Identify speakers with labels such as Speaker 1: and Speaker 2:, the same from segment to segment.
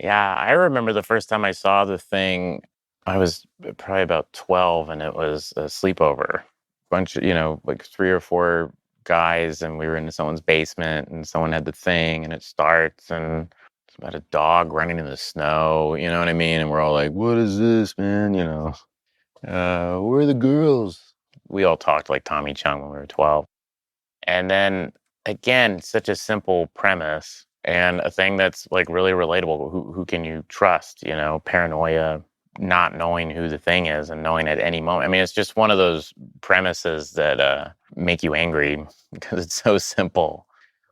Speaker 1: Yeah, I remember the first time I saw The Thing, I was probably about 12, and it was a sleepover. Bunch of, like 3 or 4 guys, and we were in someone's basement, and someone had The Thing, and it starts, and it's about a dog running in the snow, you know what I mean? And we're all like, what is this, man? Where are the girls? We all talked like Tommy Chung when we were 12. And then, again, such a simple premise and a thing that's like really relatable. Who can you trust? Paranoia, not knowing who the thing is and knowing at any moment. I mean, it's just one of those premises that make you angry because it's so simple.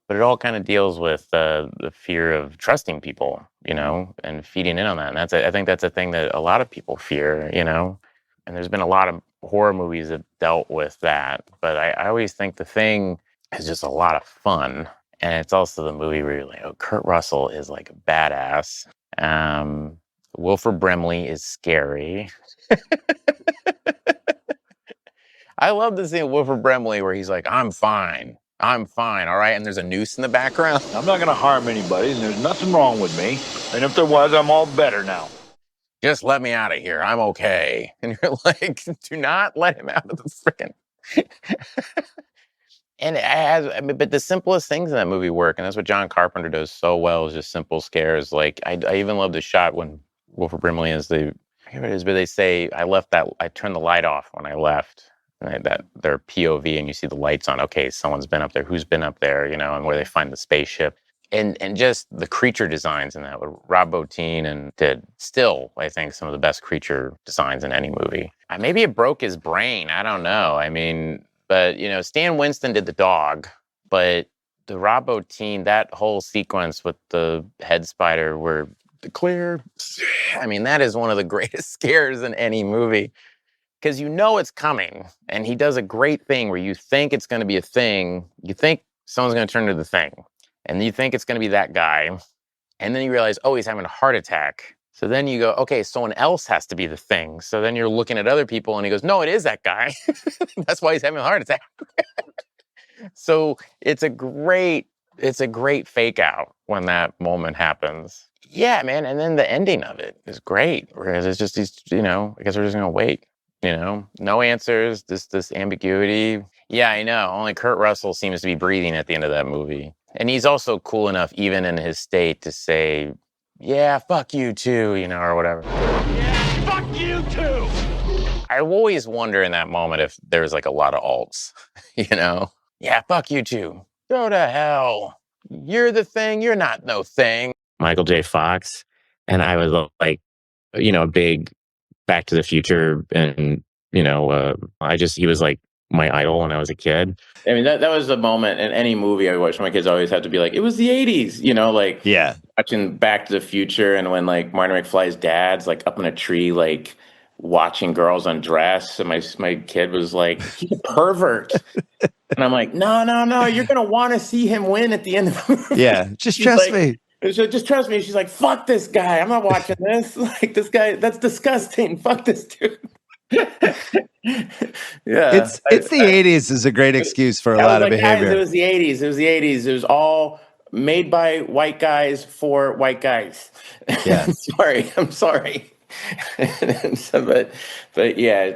Speaker 1: But it all kind of deals with the fear of trusting people, and feeding in on that. And I think that's a thing that a lot of people fear, And there's been a lot of horror movies that dealt with that. But I always think The Thing is just a lot of fun. And it's also the movie where you're like, oh, Kurt Russell is like a badass. Wilford Brimley is scary. I love the scene of Wilford Brimley where he's like, I'm fine, all right? And there's a noose in the background.
Speaker 2: I'm not going to harm anybody, and there's nothing wrong with me. And if there was, I'm all better now.
Speaker 1: Just let me out of here. I'm okay. And you're like, do not let him out of the freaking... And it has, but the simplest things in that movie work. And that's what John Carpenter does so well, is just simple scares. Like, I even love the shot when Wilford Brimley I forget what it is, but they say, I turned the light off when I left. And that their POV, and you see the lights on. Okay, someone's been up there. Who's been up there? And where they find the spaceship. And just the creature designs in that, with Rob Bottin, and did still, I think, some of the best creature designs in any movie. Maybe it broke his brain. I don't know. I mean, but, Stan Winston did the dog, but the Rob Bottin, that whole sequence with the head spider where the clear, I mean, that is one of the greatest scares in any movie. Because it's coming, and he does a great thing where you think it's going to be a thing. You think someone's going to turn into the thing. And you think it's going to be that guy. And then you realize, oh, he's having a heart attack. So then you go, okay, someone else has to be the thing. So then you're looking at other people, and he goes, no, it is that guy. That's why he's having a heart attack. So it's a great fake out when that moment happens. Yeah, man. And then the ending of it is great. Whereas it's just these, I guess we're just going to wait. No answers, this ambiguity. Yeah, I know. Only Kurt Russell seems to be breathing at the end of that movie. And he's also cool enough, even in his state, to say, yeah, fuck you too, or whatever.
Speaker 2: Yeah, fuck you too!
Speaker 1: I always wonder in that moment if there's like a lot of alts, Yeah, fuck you too. Go to hell. You're the thing. You're not no thing. Michael J. Fox. And I was like, a big Back to the Future. And, he was like my idol when I was a kid. I mean, that was the moment in any movie I watched. My kids always had to be like, it was the 80s,
Speaker 3: yeah,
Speaker 1: watching Back to the Future. And when like Marty McFly's dad's like up in a tree, like watching girls undress. And my kid was like, he's a pervert. And I'm like, no, you're going to want to see him win at the end of the movie.
Speaker 3: Yeah, just trust me.
Speaker 1: Just trust me. She's like, fuck this guy. I'm not watching this. Like, this guy, that's disgusting. Fuck this dude. Yeah.
Speaker 3: It's the 80s is a great excuse for a lot of behavior.
Speaker 1: Guys, it was the 80s. It was all made by white guys for white guys.
Speaker 3: Yeah.
Speaker 1: I'm sorry. But yeah,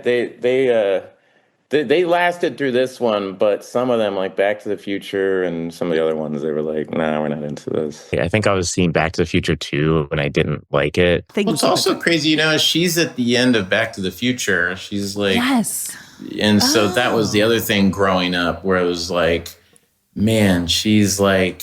Speaker 1: they lasted through this one, but some of them, like Back to the Future and some of the other ones, they were like, nah, we're not into this. Yeah, I think I was seeing Back to the Future 2 and I didn't like it.
Speaker 4: Well, it's also crazy, she's at the end of Back to the Future. She's like...
Speaker 5: Yes.
Speaker 4: And so that was the other thing growing up, where it was like, man, she's like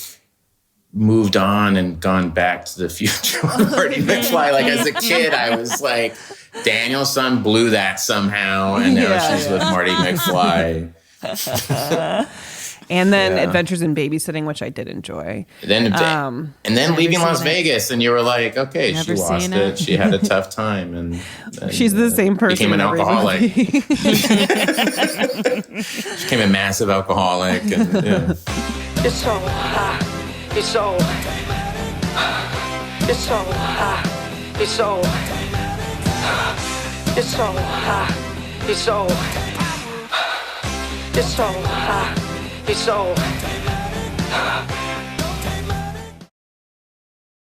Speaker 4: moved on and gone back to the future with Marty McFly. Like as a kid, I was like... Daniel's son blew that somehow, and now she's with Marty McFly.
Speaker 5: And then Adventures in Babysitting, which I did enjoy.
Speaker 4: And then Leaving Las Vegas, and you were like, okay, she lost it. She had a tough time, and
Speaker 5: she's the same person.
Speaker 4: Became an alcoholic. She became a massive alcoholic, and
Speaker 6: It's so high. It's so. It's so high. It's so. It's so high, it's so, it's so high, it's so.